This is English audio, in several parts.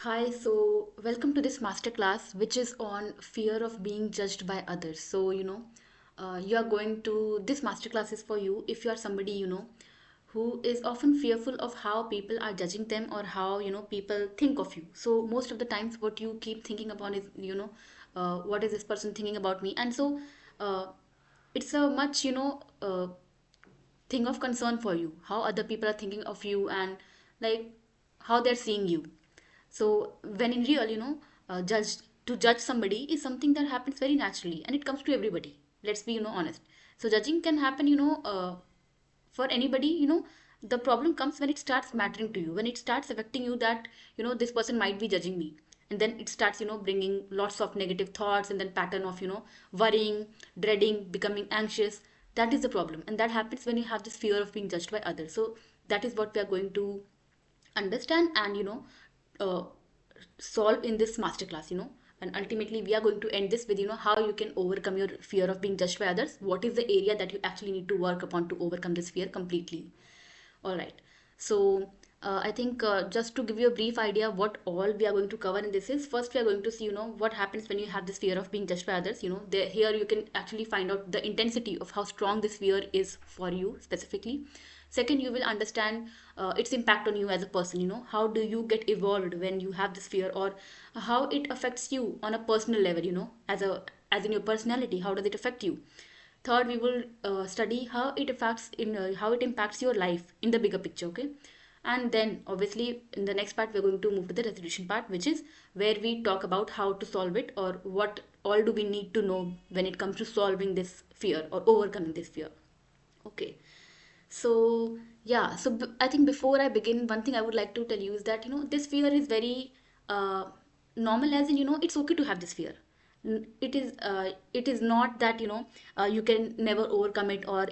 Hi, so welcome to this masterclass, which is on fear of being judged by others. You are going to, this masterclass is for you if you are somebody, who is often fearful of how people are judging them or how, people think of you. So, most of the times, what you keep thinking about is, what is this person thinking about me? Uh, it's a much, thing of concern for you, how other people are thinking of you and like how they're seeing you. So when in real, judge to judge somebody is something that happens very naturally and it comes to everybody. Let's be, honest. So judging can happen, for anybody. The problem comes when it starts mattering to you, when it starts affecting you, that this person might be judging me, and then it starts bringing lots of negative thoughts and then pattern of worrying, dreading, becoming anxious. That is the problem, and that happens when you have this fear of being judged by others. So that is what we are going to understand and uh, solve in this masterclass. And ultimately we are going to end this with how you can overcome your fear of being judged by others, what is the area that you actually need to work upon to overcome this fear completely. All right. So I think just to give you a brief idea what all we are going to cover in this is, first we are going to see what happens when you have this fear of being judged by others. Here you can actually find out the intensity of how strong this fear is for you specifically. Second, you will understand its impact on you as a person. How do you get evolved when you have this fear, or how it affects you on a personal level, as in your personality, how does it affect you. Third, we will study how it impacts your life in the bigger picture. Okay. And then obviously in the next part we're going to move to the resolution part, which is where we talk about how to solve it, or what all do we need to know when it comes to solving this fear or overcoming this fear. Okay. So yeah, I think before I begin, one thing I would like to tell you is that this fear is very uh, normal, as in it's okay to have this fear. It is not that you can never overcome it, or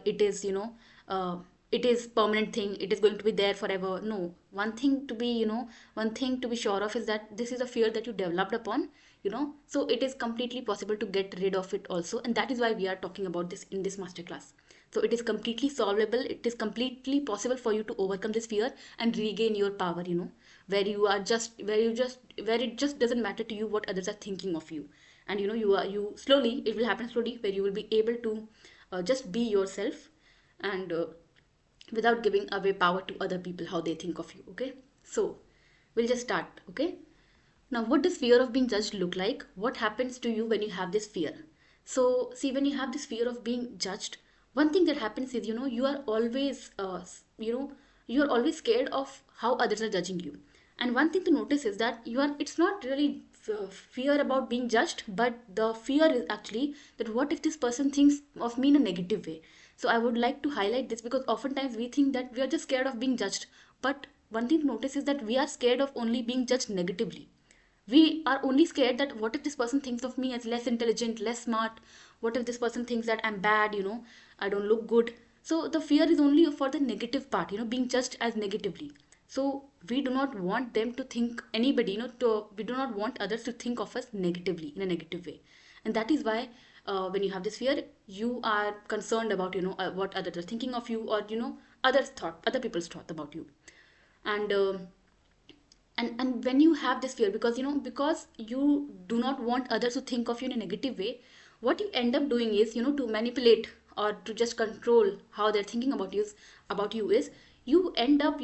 uh, it is permanent thing. It is going to be there forever. No, one thing to be sure of is that this is a fear that you developed upon. So it is completely possible to get rid of it also, and that is why we are talking about this in this masterclass. So it is completely solvable, it is completely possible for you to overcome this fear and regain your power, where you are just where it just doesn't matter to you what others are thinking of you. And you slowly, it will happen slowly, where you will be able to just be yourself, and without giving away power to other people how they think of you. Okay. So we'll just start. Okay. Now, what does fear of being judged look like? What happens to you when you have this fear? So, see, when you have this fear of being judged, one thing that happens is, you are always scared of how others are judging you. And one thing to notice is that it's not really fear about being judged, but the fear is actually that what if this person thinks of me in a negative way. So I would like to highlight this because oftentimes we think that we are just scared of being judged, but one thing to notice is that we are scared of only being judged negatively. We are only scared that what if this person thinks of me as less intelligent, less smart. What if this person thinks that I'm bad, I don't look good. So the fear is only for the negative part, being judged as negatively. So we do not want them to think, anybody, we do not want others to think of us negatively, in a negative way. And that is why when you have this fear, you are concerned about what others are thinking of you, or other people's thought about you. And um and and when you have this fear, because you do not want others to think of you in a negative way, what you end up doing is, to manipulate or to just control how they're thinking about you is you end up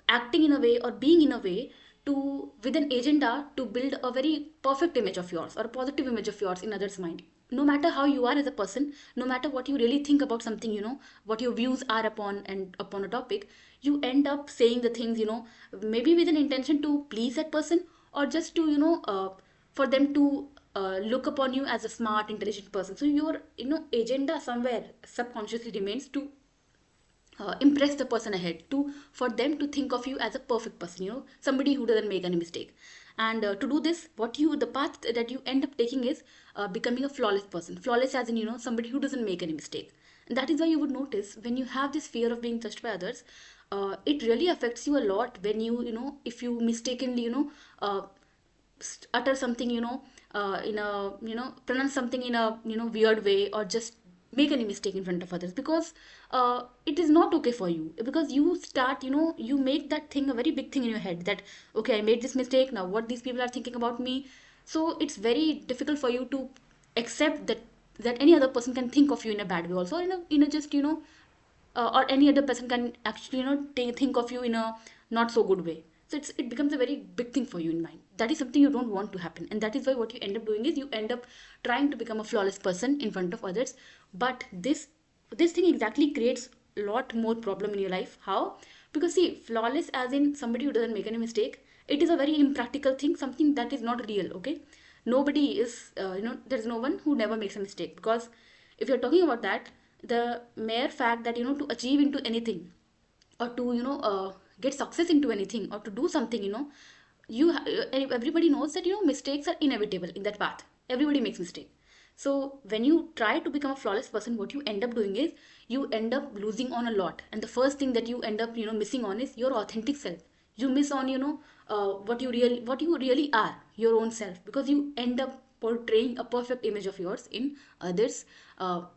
acting in a way or being in a way to with an agenda to build a very perfect image of yours or a positive image of yours in others mind. No matter how you are as a person, no matter what you really think about something, what your views are upon a topic, you end up saying the things, maybe with an intention to please that person, or just to for them to look upon you as a smart, intelligent person. So your agenda somewhere subconsciously remains to impress the person ahead, to for them to think of you as a perfect person, somebody who doesn't make any mistake. And to do this, the path that you end up taking is becoming a flawless person. Flawless as in, somebody who doesn't make any mistake. And that is why you would notice when you have this fear of being judged by others, it really affects you a lot when if you mistakenly utter something, in a pronounce something in a weird way, or just make any mistake in front of others, because it is not okay for you, because you start, you make that thing a very big thing in your head, that okay, I made this mistake, now what these people are thinking about me. So it's very difficult for you to accept that any other person can think of you in a bad way also, just or any other person can actually think of you in a not so good way. So it becomes a very big thing for you in mind. That is something you don't want to happen, and that is why what you end up doing is you end up trying to become a flawless person in front of others. But this thing exactly creates a lot more problem in your life. How? Because see, flawless as in somebody who doesn't make any mistake, it is a very impractical thing, something that is not real. Okay, nobody is there's no one who never makes a mistake, because if you're talking about that, the mere fact that to achieve into anything, or to get success into anything, or to do something, everybody knows that mistakes are inevitable in that path. Everybody makes mistake. So when you try to become a flawless person, what you end up doing is you end up losing on a lot, and the first thing that you end up missing on is your authentic self. You miss on what you really are, your own self, because you end up portraying a perfect image of yours in others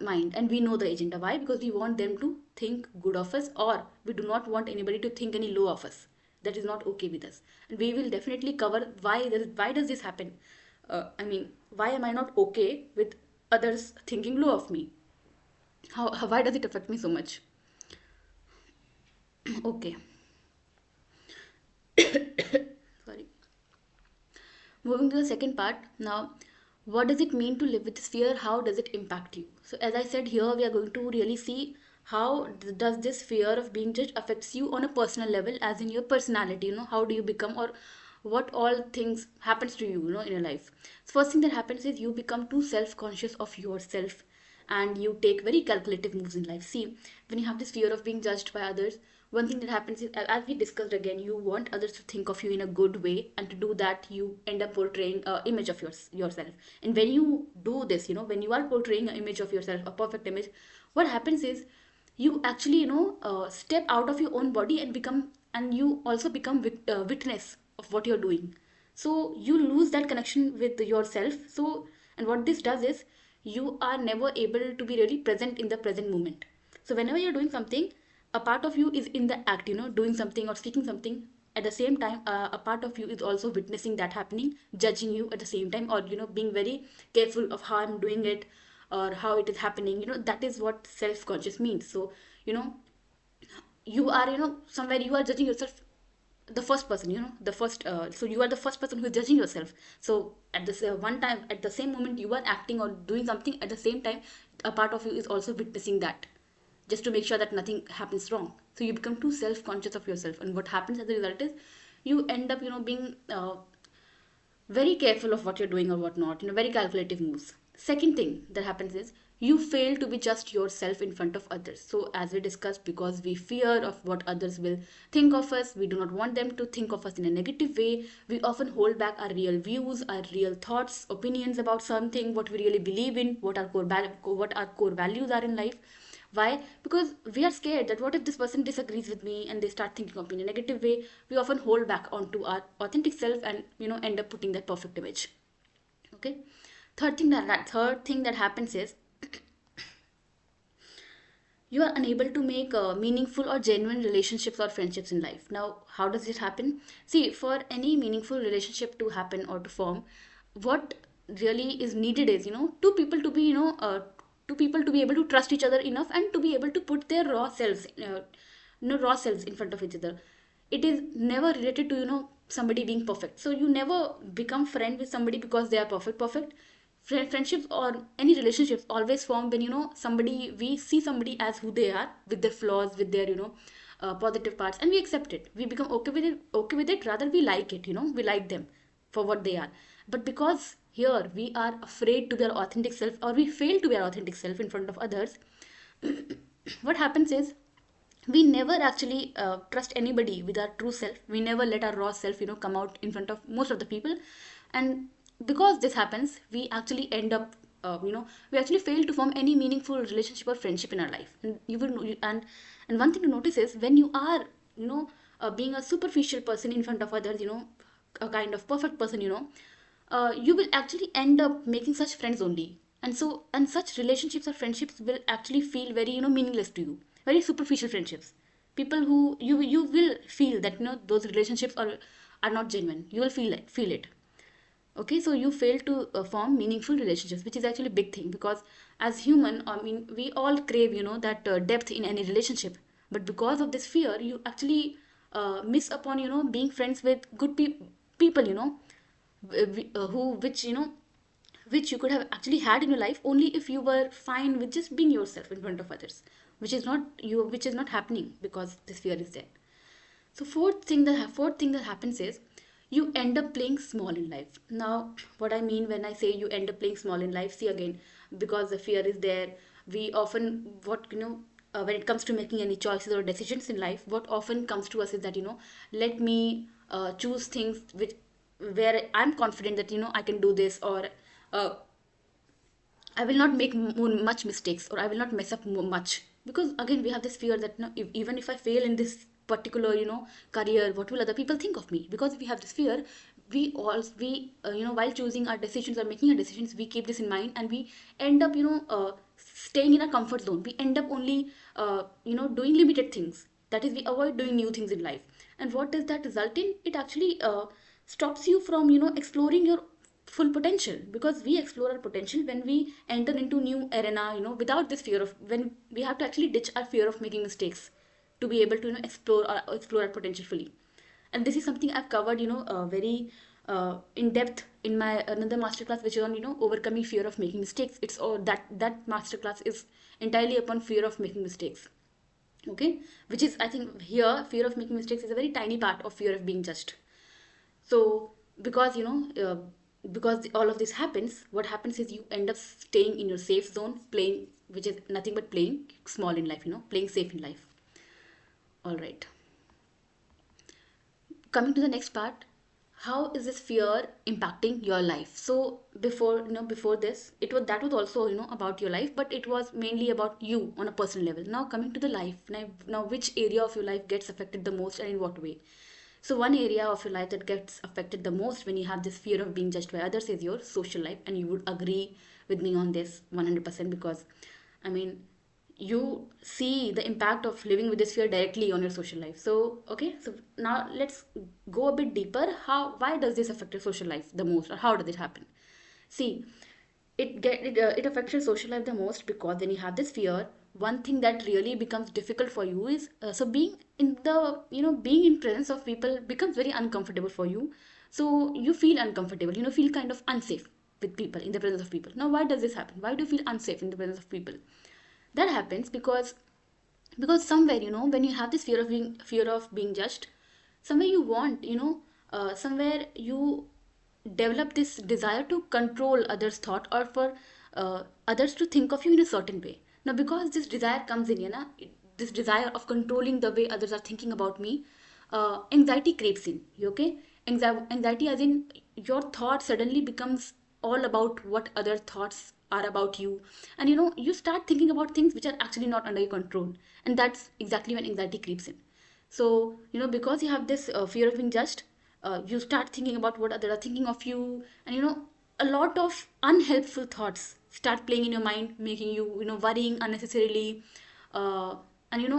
mind. And we know the agenda. Why? Because we want them to think good of us, or we do not want anybody to think any low of us. That is not okay with us, and we will definitely cover why does this happen. Why am I not okay with others thinking low of me? Why does it affect me so much? Okay. Sorry. Moving to the second part now, what does it mean to live with this fear? How does it impact you? So, as I said, here we are going to really see how does this fear of being judged affects you on a personal level, as in your personality. How do you become, or what all things happens to you, in your life. So first thing that happens is you become too self-conscious of yourself, and you take very calculative moves in life. See, when you have this fear of being judged by others, one thing that happens is, as we discussed again, you want others to think of you in a good way, and to do that you end up portraying a image of yourself. And when you do this, when you are portraying an image of yourself, a perfect image, what happens is you actually step out of your own body and become, and you also become witness of what you're doing. So you lose that connection with yourself. So, and what this does is you are never able to be really present in the present moment. So whenever you're doing something, a part of you is in the act, doing something or speaking something. At the same time, a part of you is also witnessing that happening, judging you at the same time, or being very careful of how I'm doing it, or how it is happening. That is what self-conscious means. So you know you are, somewhere you are judging yourself, the first person, the first so you are the first person who is judging yourself. So at this one time, at the same moment you are acting or doing something, at the same time a part of you is also witnessing that, just to make sure that nothing happens wrong. So you become too self-conscious of yourself, and what happens as a result is you end up being very careful of what you're doing or what not, very calculative moves. Second thing that happens is you fail to be just yourself in front of others. So as we discussed, because we fear of what others will think of us, we do not want them to think of us in a negative way, we often hold back our real views, our real thoughts, opinions about something, what we really believe in, what our core values are in life. Why? Because we are scared that what if this person disagrees with me and they start thinking of me in a negative way. We often hold back onto our authentic self, and end up putting that perfect image. Okay. Third thing that happens is you are unable to make meaningful or genuine relationships or friendships in life. Now, how does this happen? See, for any meaningful relationship to happen or to form, what really is needed is, two people to be able to trust each other enough, and to be able to put their raw selves in front of each other. It is never related to somebody being perfect. So you never become friend with somebody because they are perfect. Friendships or any relationships always form when somebody, we see somebody as who they are, with their flaws, with their positive parts, and we accept it. We become okay with it, rather we like it, we like them for what they are. But because here we are afraid to be our authentic self, or we fail to be our authentic self in front of others, what happens is we never actually trust anybody with our true self. We never let our raw self come out in front of most of the people. And because this happens, we actually end up we actually fail to form any meaningful relationship or friendship in our life. And you will and one thing to notice is, when you are being a superficial person in front of others, a kind of perfect person, you will actually end up making such friends only. And such relationships or friendships will actually feel very, meaningless to you, very superficial friendships. People who you will feel that, those relationships are not genuine. You will feel it. Okay, so you fail to form meaningful relationships, which is actually a big thing, because as human, I mean, we all crave, that depth in any relationship. But because of this fear, you actually miss upon, being friends with good people, who which which you could have actually had in your life only if you were fine with just being yourself in front of others, which is not happening because this fear is there. So fourth thing that happens is you end up playing small in life. Now, what I mean when I say you end up playing small in life, see again, because the fear is there, we often when it comes to making any choices or decisions in life, what often comes to us is that, let me choose things which where I'm confident that, I can do this, or uh, I will not make much mistakes, or I will not mess up much, because again we have this fear that, even if I fail in this particular, career, what will other people think of me? Because we have this fear, we while choosing our decisions or making our decisions, we keep this in mind, and we end up, staying in our comfort zone. We end up only doing limited things. That is, we avoid doing new things in life. And what does that result in? It actually stops you from, exploring your full potential, because we explore our potential when we enter into new arena, without this fear of, when we have to actually ditch our fear of making mistakes to be able to, explore our potential fully. And this is something I've covered, very in depth in my another masterclass, which is on, overcoming fear of making mistakes. It's all that masterclass is entirely upon fear of making mistakes. Okay, which is, I think, here fear of making mistakes is a very tiny part of fear of being judged. So because, because all of this happens, what happens is you end up staying in your safe zone, playing, which is nothing but playing small in life, playing safe in life. All right, coming to the next part, how is this fear impacting your life? So before this, it was that was also, about your life, but it was mainly about you on a personal level. Now coming to the life, now which area of your life gets affected the most, and in what way? So one area of your life that gets affected the most when you have this fear of being judged by others is your social life, and you would agree with me on this 100%, because I mean, you see the impact of living with this fear directly on your social life. So okay, so now let's go a bit deeper. Why does this affect your social life the most, or how does it happen? See, it affects your social life the most because when you have this fear, one thing that really becomes difficult for you is, so being in the, being in presence of people becomes very uncomfortable for you. So you feel uncomfortable, feel kind of unsafe with people, in the presence of people. Now why does this happen? Why do you feel unsafe in the presence of people? That happens because somewhere, when you have this fear of being judged, somewhere you want, somewhere you develop this desire to control others thought, or for others to think of you in a certain way. Now because this desire comes in, this desire of controlling the way others are thinking about me, anxiety creeps in. You okay? Anxiety as in your thought suddenly becomes all about what other thoughts are about you, and you start thinking about things which are actually not under your control, and that's exactly when anxiety creeps in. So because you have this fear of being judged, you start thinking about what others are thinking of you, and a lot of unhelpful thoughts start playing in your mind, making you, worrying unnecessarily, uh, and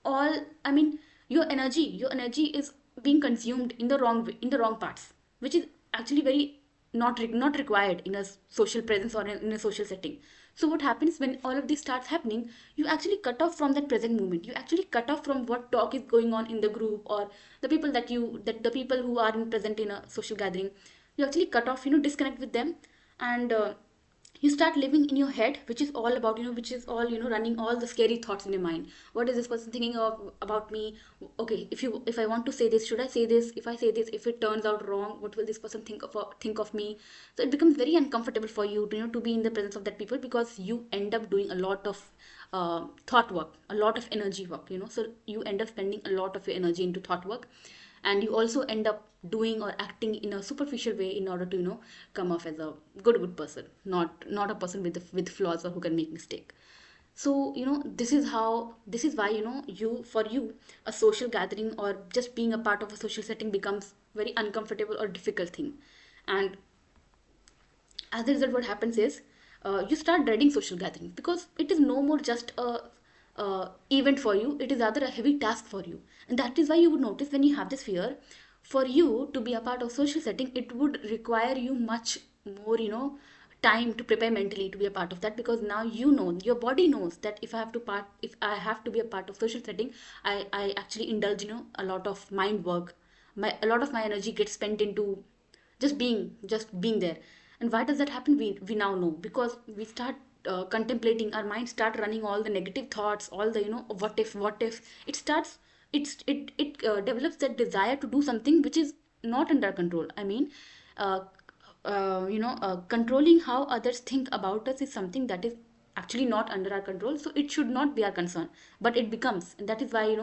all, I mean, your energy is being consumed in the wrong way, in the wrong parts, which is actually very not required in a social presence, or in a social setting. So what happens when all of this starts happening? You actually cut off from that present moment. You actually cut off from what talk is going on in the group, or the people who are present in a social gathering. You actually cut off, disconnect with them, and you start living in your head, which is all about, which is all, running all the scary thoughts in your mind. What is this person thinking of about me? Okay, if I want to say this, should I say this? If I say this, if it turns out wrong, what will this person think of me? So it becomes very uncomfortable for you to, to be in the presence of that people, because you end up doing a lot of thought work, a lot of energy work, so you end up spending a lot of your energy into thought work, and you also end up doing or acting in a superficial way in order to, come off as a good person, not a person with flaws, or who can make mistake. So this is why, for you a social gathering, or just being a part of a social setting, becomes very uncomfortable or difficult thing. And as a result, what happens is, you start dreading social gatherings because it is no more just a event for you, it is rather a heavy task for you. And that is why you would notice when you have this fear, for you to be a part of social setting, it would require you much more, time to prepare mentally to be a part of that, because now you know, your body knows that if I have to be a part of social setting, I actually indulge, a lot of mind work. A lot of my energy gets spent into just being there. And why does that happen? We now know, because we start contemplating, our mind start running all the negative thoughts, all the, what if it starts, it develops that desire to do something which is not under our control. I mean, uh, controlling how others think about us is something that is actually not under our control, so it should not be our concern, but it becomes. And that is why,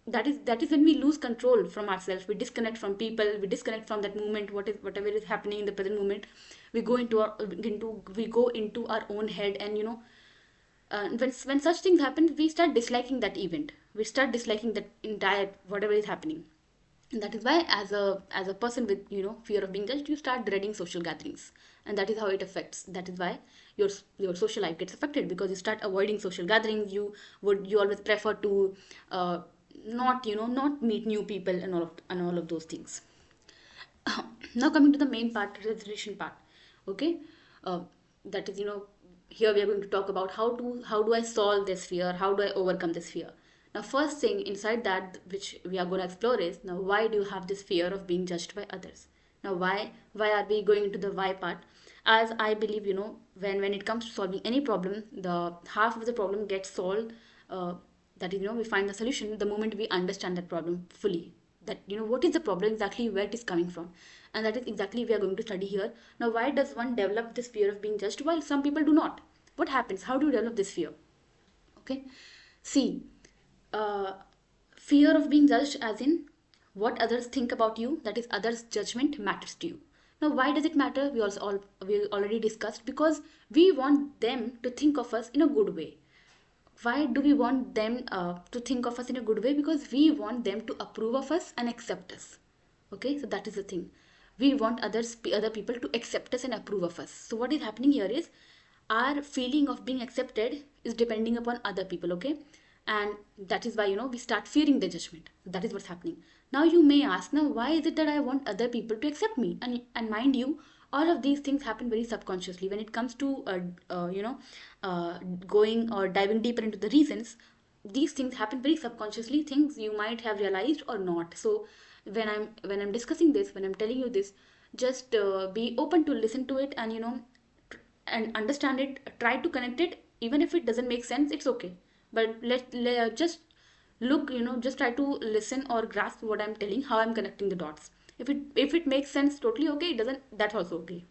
that is when we lose control from ourselves, we disconnect from people, we disconnect from that moment, whatever is happening in the present moment. We go into our own head, and when such things happen, we start disliking that event, we start disliking that entire whatever is happening. And that is why, as a person with, fear of being judged, you start dreading social gatherings. And that is how it affects, that is why your social life gets affected, because you start avoiding social gatherings. You always prefer to not meet new people, and all of those things. Now coming to the main part, resolution part. Okay. uh, that is, here we are going to talk about how do I solve this fear, how do I overcome this fear. Now, first thing inside that which we are going to explore is, now, why do you have this fear of being judged by others? Now, why are we going into the why part? As I believe, when it comes to solving any problem, the half of the problem gets solved, uh, that is, we find the solution the moment we understand that problem fully, that, what is the problem exactly, where it is coming from. And that is exactly we are going to study here. Now, why does one develop this fear of being judged while some people do not? What happens? How do you develop this fear? Okay. See, uh, fear of being judged, as in what others think about you, that is, others judgment matters to you. Now, why does it matter? We already discussed, because we want them to think of us in a good way. Why do we want them to think of us in a good way? Because we want them to approve of us and accept us. Okay, so that is the thing. We want other people to accept us and approve of us. So what is happening here is, our feeling of being accepted is depending upon other people. Okay, and that is why, we start fearing the judgment. That is what's happening. Now you may ask, now why is it that I want other people to accept me? And mind you, all of these things happen very subconsciously. When it comes to going or diving deeper into the reasons, these things happen very subconsciously, things you might have realized or not. So when I'm discussing this, when I'm telling you this, just be open to listen to it, and and understand it, try to connect it. Even if it doesn't make sense, it's okay, but just look, just try to listen or grasp what I'm telling, how I'm connecting the dots. If it makes sense, totally okay. It doesn't, that's also okay.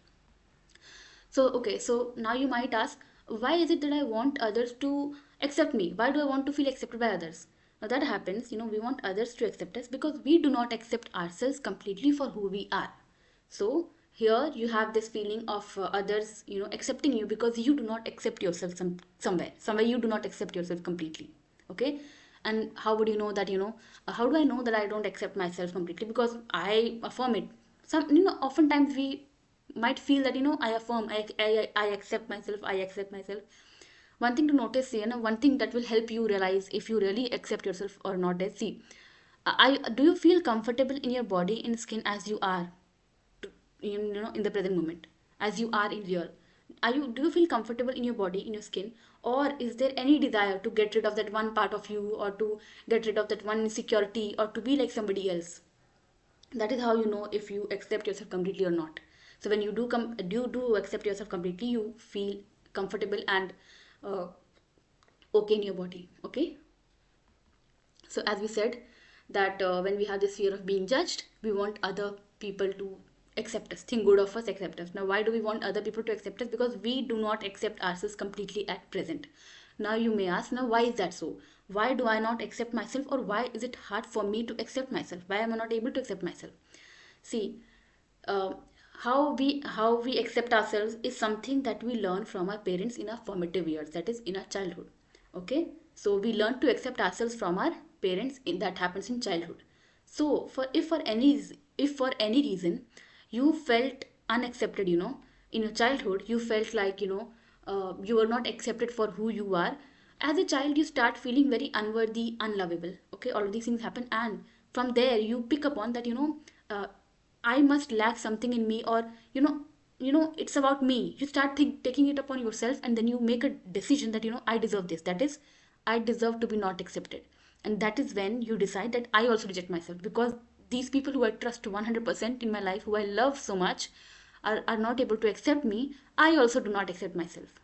So, okay, so now you might ask, why is it that I want others to accept me? Why do I want to feel accepted by others? Now, that happens, we want others to accept us because we do not accept ourselves completely for who we are. So, here you have this feeling of others, accepting you, because you do not accept yourself somewhere you do not accept yourself completely. Okay. And how would you know that, how do I know that I don't accept myself completely? Because I affirm it. Oftentimes we might feel that, I affirm, I accept myself, I accept myself. One thing to notice, one thing that will help you realize if you really accept yourself or not is, see, I do you feel comfortable in your body, in skin, as you are, in the present moment, as you are in real? Do you feel comfortable in your body, in your skin? Or is there any desire to get rid of that one part of you, or to get rid of that one insecurity, or to be like somebody else? That is how you know if you accept yourself completely or not. So when you do accept yourself completely, you feel comfortable and uh, okay in your body. Okay. So as we said, that when we have this fear of being judged, we want other people to accept us, think good of us, accept us. Now, why do we want other people to accept us? Because we do not accept ourselves completely at present. Now you may ask, now why is that so? Why do I not accept myself, or why is it hard for me to accept myself? Why am I not able to accept myself? See, uh, how we accept ourselves is something that we learn from our parents in our formative years, that is, in our childhood. Okay, so we learn to accept ourselves from our parents, that happens in childhood. So if for any reason you felt unaccepted, in your childhood you felt like, you were not accepted for who you are. As a child you start feeling very unworthy, unlovable. Okay, all of these things happen, and from there you pick upon that, uh, I must lack something in me, or you know it's about me. You start taking it upon yourself, and then you make a decision that, I deserve this. That is, I deserve to be not accepted. And that is when you decide that I also reject myself, because these people who I trust 100% in my life, who I love so much, are not able to accept me. I also do not accept myself.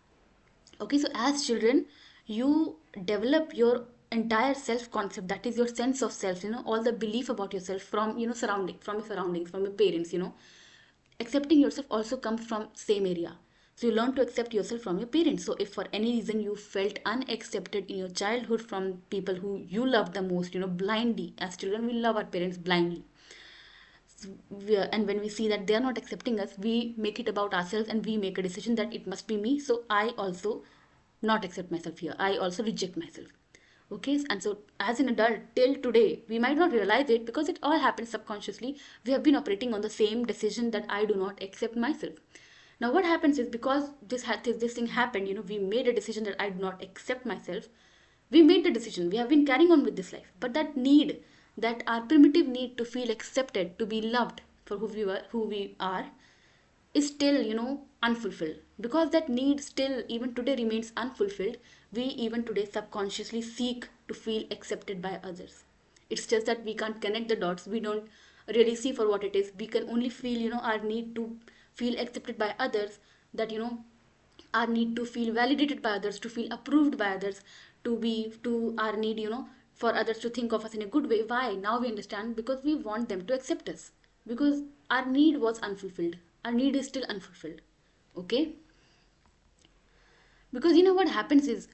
Okay, so as children you develop your entire self concept, that is your sense of self, all the belief about yourself from, from your surroundings, from your parents. Accepting yourself also comes from same area. So you learn to accept yourself from your parents. So if for any reason you felt unaccepted in your childhood from people who you love the most, blindly, as children we love our parents blindly. And when we see that they are not accepting us, we make it about ourselves, and we make a decision that it must be me, so I also not accept myself here, I also reject myself. Okay, and so as an adult till today we might not realize it, because it all happens subconsciously. We have been operating on the same decision that I do not accept myself. Now what happens is, because this thing happened, we made a decision that I do not accept myself. We made the decision, we have been carrying on with this life, but that need, that our primitive need to feel accepted, to be loved for who we are, is still, unfulfilled. Because that need still even today remains unfulfilled, we even today subconsciously seek to feel accepted by others. It's just that we can't connect the dots, we don't really see for what it is. We can only feel, our need to feel accepted by others, that, our need to feel validated by others, to feel approved by others, to our need, for others to think of us in a good way. Why? Now we understand, because we want them to accept us, because our need was unfulfilled, our need is still unfulfilled. Okay, because what happens is,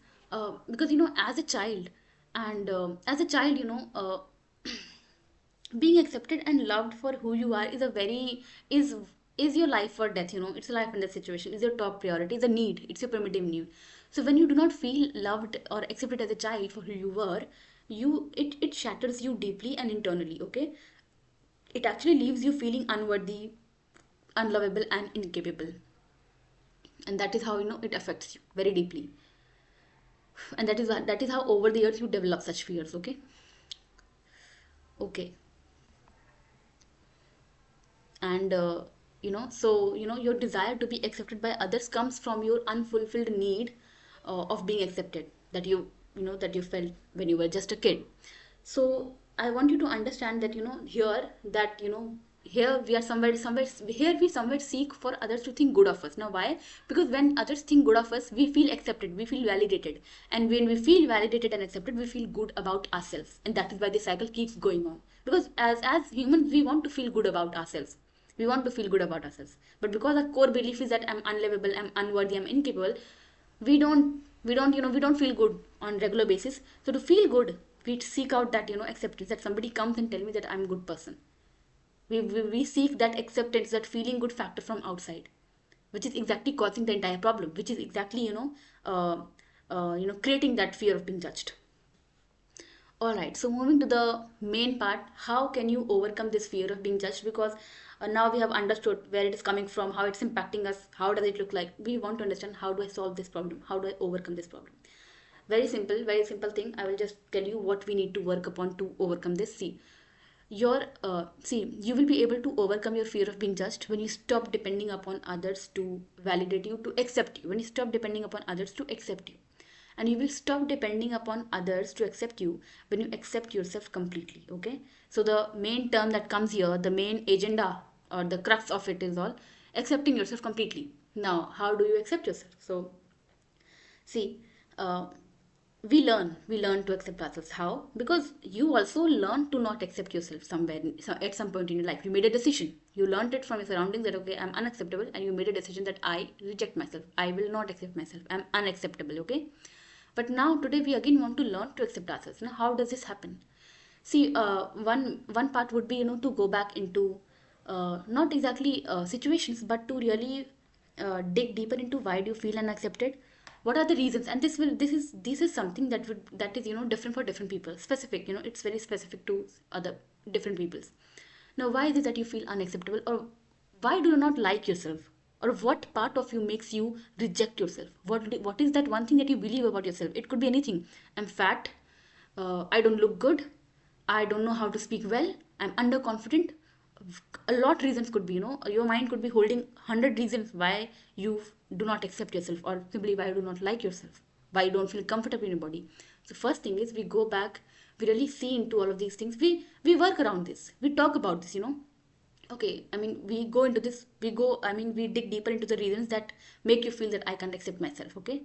because as a child, and as a child, being accepted and loved for who you are is a very is your life or death. It's a life and death situation, is your top priority, is a need, it's your primitive need. So when you do not feel loved or accepted as a child for who you were, it shatters you deeply and internally. Okay, it actually leaves you feeling unworthy, unlovable, and incapable. And that is how, it affects you very deeply. And that is how over the years you develop such fears. Okay. Okay. And so your desire to be accepted by others comes from your unfulfilled need of being accepted, that you felt when you were just a kid. So I want you to understand that, here, that here we are somewhere here we somewhere seek for others to think good of us. Now why? Because when others think good of us, we feel accepted, we feel validated, and when we feel validated and accepted, we feel good about ourselves. And that is why the cycle keeps going on, because as humans we want to feel good about ourselves, we want to feel good about ourselves. But because our core belief is that I'm unlovable, I'm unworthy, I'm incapable, we don't feel good on regular basis. So to feel good, we seek out that, acceptance, that somebody comes and tell me that I'm a good person. We seek that acceptance, that feeling good factor from outside, which is exactly causing the entire problem, which is exactly, creating that fear of being judged. All right, so moving to the main part, how can you overcome this fear of being judged? Because now we have understood where it is coming from, how it's impacting us, how does it look like. We want to understand, how do I solve this problem? How do I overcome this problem? Very simple thing. I will just tell you what we need to work upon to overcome this. You will be able to overcome your fear of being judged when you stop depending upon others to validate you, to accept you. When you stop depending upon others to accept you, and you will stop depending upon others to accept you when you accept yourself completely. Okay, so the main term that comes here, the main agenda or the crux of it is all accepting yourself completely. Now how do you accept yourself? So see, uh, we learn to accept ourselves. How? Because you also learn to not accept yourself somewhere, so at some point in your life you made a decision, you learned it from your surroundings that okay, I'm unacceptable, and you made a decision that I reject myself, I will not accept myself, I'm unacceptable. Okay, but now today we again want to learn to accept ourselves. Now how does this happen? See, one part would be, to go back into not exactly situations, but to really dig deeper into why do you feel unaccepted, what are the reasons. And this is something that is different for different people, specific, it's very specific to other different peoples. Now why is it that you feel unacceptable, or why do you not like yourself? Or what part of you makes you reject yourself? What is that one thing that you believe about yourself? It could be anything. I'm fat, I don't look good, I don't know how to speak well, I'm underconfident. A lot reasons could be, your mind could be holding 100 reasons why you do not accept yourself, or simply why you do not like yourself, why you don't feel comfortable in your body. So first thing is we go back, we really see into all of these things, we work around this, we talk about this, okay, I mean, we go into this, we dig deeper into the reasons that make you feel that I can't accept myself. Okay,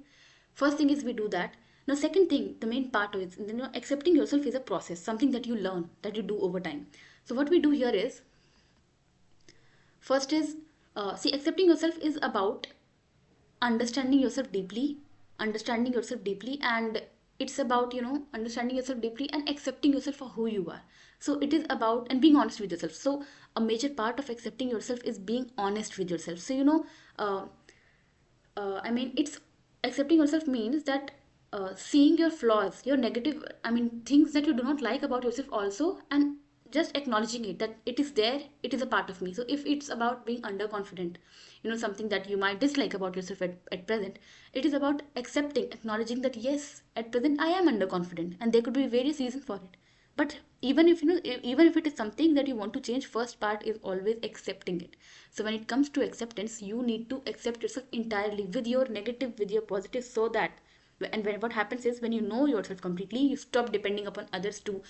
first thing is we do that. Now second thing, the main part of it, accepting yourself is a process, something that you learn, that you do over time. So what we do here is, first is, see, accepting yourself is about understanding yourself deeply, and it's about, understanding yourself deeply and accepting yourself for who you are. So it is about, and being honest with yourself. So a major part of accepting yourself is being honest with yourself. So uh, it's, accepting yourself means that, seeing your flaws, your negative, things that you do not like about yourself also, and just acknowledging it, that it is there, it is a part of me. So if it's about being underconfident, something that you might dislike about yourself at present, it is about accepting, acknowledging that yes, at present I am underconfident, and there could be various reasons for it. But even if, even if it is something that you want to change, first part is always accepting it. So when it comes to acceptance, you need to accept yourself entirely, with your negative, with your positive, so that, and when what happens is, when you know yourself completely, you stop depending upon others to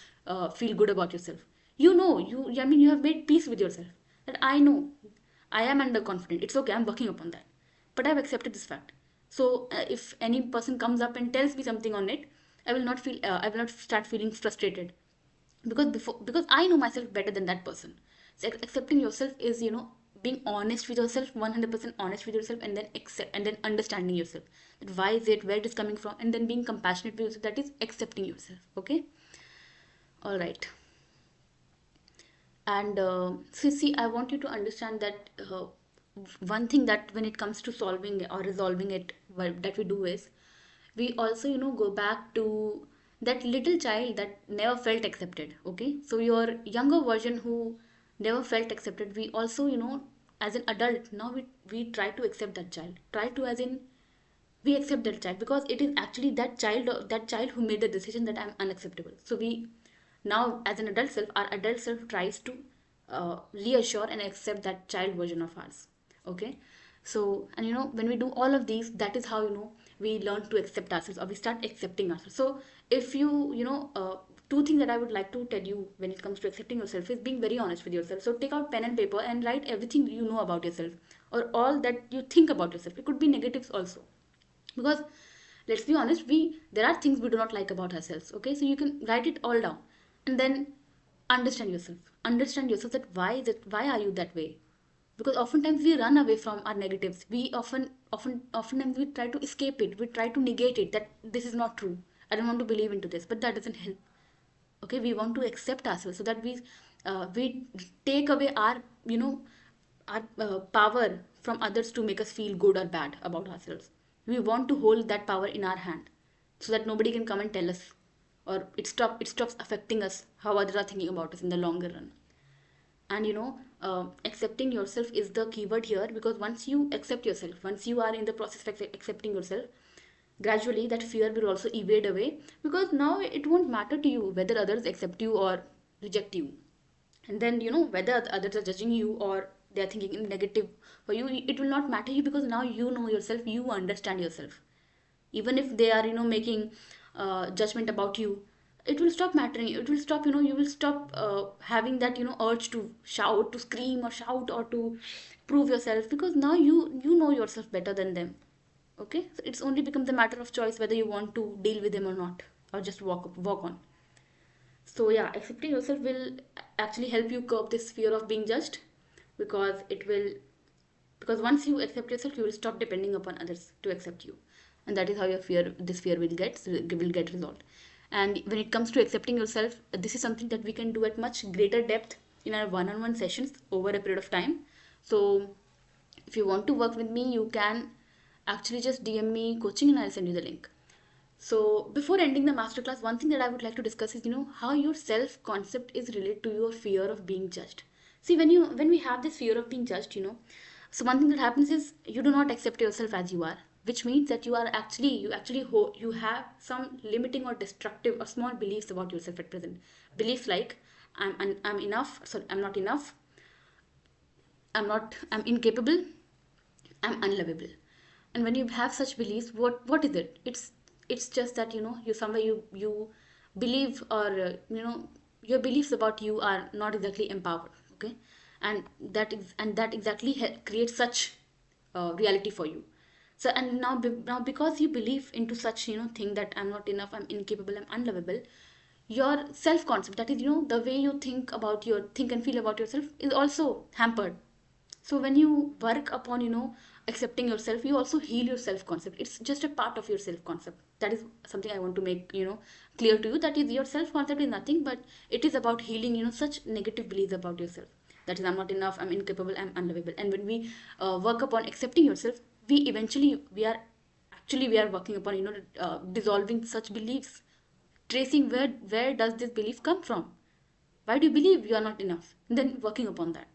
feel good about yourself. You have made peace with yourself, that I know I am underconfident, it's okay, I'm working upon that, but I've accepted this fact. So if any person comes up and tells me something on it, I will not start feeling frustrated, because I know myself better than that person. So accepting yourself is, being honest with yourself, 100% honest with yourself, and then accept, and then understanding yourself, that why is it, where it is coming from, and then being compassionate with yourself, that is accepting yourself. Okay, all right. And so see, I want you to understand that, one thing that when it comes to solving or resolving it, that we do is, we also, go back to that little child that never felt accepted. Okay, so your younger version who never felt accepted, we also, as an adult now, we try to accept that child, try to, as in, we accept that child, because it is actually that child who made the decision that I'm unacceptable. So we, now as an adult self, our adult self tries to reassure and accept that child version of ours. Okay, so, and when we do all of these, that is how, we learn to accept ourselves, or we start accepting ourselves. So if two things that I would like to tell you when it comes to accepting yourself is being very honest with yourself. So take out pen and paper and write everything you know about yourself, or all that you think about yourself. It could be negatives also, because let's be honest, there are things we do not like about ourselves. Okay, so you can write it all down, and then understand yourself, that why are you that way. Because oftentimes we run away from our negatives, we oftentimes we try to escape it, we try to negate it, that this is not true, I don't want to believe into this, but that doesn't help. Okay, we want to accept ourselves, so that we take away our power from others to make us feel good or bad about ourselves. We want to hold that power in our hand, so that nobody can come and tell us, or it stops affecting us how others are thinking about us in the longer run. And accepting yourself is the keyword here, because once you accept yourself, once you are in the process of accepting yourself, gradually that fear will also evade away, because now it won't matter to you whether others accept you or reject you. And then, whether others are judging you or they are thinking in negative for you, it will not matter you, because now you know yourself, you understand yourself. Even if they are, making judgment about you, it will stop mattering, it will stop, you will stop having that, urge to shout, to scream, or shout, or to prove yourself, because now you know yourself better than them. Okay, so it's only becomes a matter of choice whether you want to deal with them or not, or just walk on. So yeah, accepting yourself will actually help you curb this fear of being judged, because it will, because once you accept yourself, you will stop depending upon others to accept you, and that is how this fear will get resolved. And when it comes to accepting yourself, this is something that we can do at much greater depth in our one-on-one sessions over a period of time. So if you want to work with me, you can actually just DM me coaching, and I'll send you the link. So before ending the masterclass, one thing that I would like to discuss is, how your self concept is related to your fear of being judged. See, when we have this fear of being judged, So one thing that happens is you do not accept yourself as you are, which means that you have some limiting or destructive or small beliefs about yourself at present. Beliefs like I'm enough, so I'm not enough, I'm incapable, I'm unlovable. And when you have such beliefs, what is it? It's just that you somewhere you believe, or your beliefs about you are not exactly empowered. Okay, and that exactly creates such reality for you. So and now because you believe into such thing that I'm not enough, I'm incapable, I'm unlovable, your self concept, that is the way you think and feel about yourself, is also hampered. So when you work upon accepting yourself, you also heal your self concept. It's just a part of your self concept. That is something I want to make clear to you, that is your self concept is nothing but it is about healing such negative beliefs about yourself. That is, I'm not enough, I'm incapable, I'm unlovable. And when we work upon accepting yourself, we are working upon dissolving such beliefs, tracing where does this belief come from, why do you believe you are not enough, and then working upon that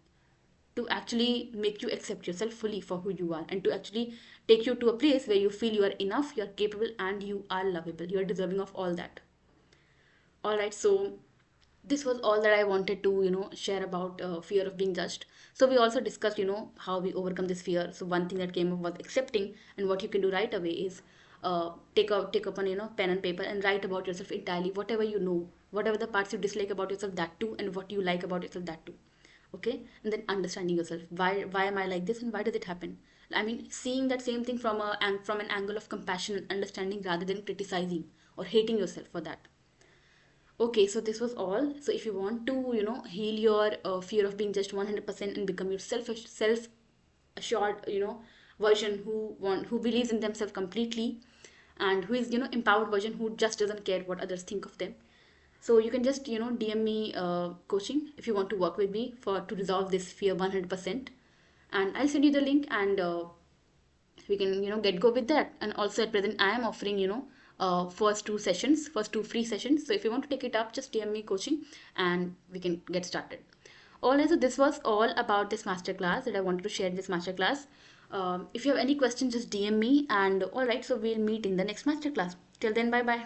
to actually make you accept yourself fully for who you are, and to actually take you to a place where you feel you are enough, you are capable, and you are lovable, you are deserving of all that. All right, so this was all that I wanted to share about fear of being judged. So we also discussed how we overcome this fear. So one thing that came up was accepting, and what you can do right away is take up on pen and paper and write about yourself entirely, whatever whatever the parts you dislike about yourself, that too, and what you like about yourself, that too. Okay, and then understanding yourself, why am I like this, and why does it happen. I mean, seeing that same thing from an angle of compassion and understanding, rather than criticizing or hating yourself for that. Okay, so this was all. So if you want to, heal your fear of being just 100% and become your self assured, version who believes in themselves completely, and who is, empowered version who just doesn't care what others think of them. So you can just, DM me coaching if you want to work with me for to resolve this fear 100%, and I'll send you the link, and we can get go with that. And also at present I am offering first two free sessions. So if you want to take it up, just DM me coaching and we can get started. All right, so this was all about this masterclass that I wanted to share in this masterclass. If you have any questions, just DM me. And all right, so we'll meet in the next masterclass. Till then, bye bye.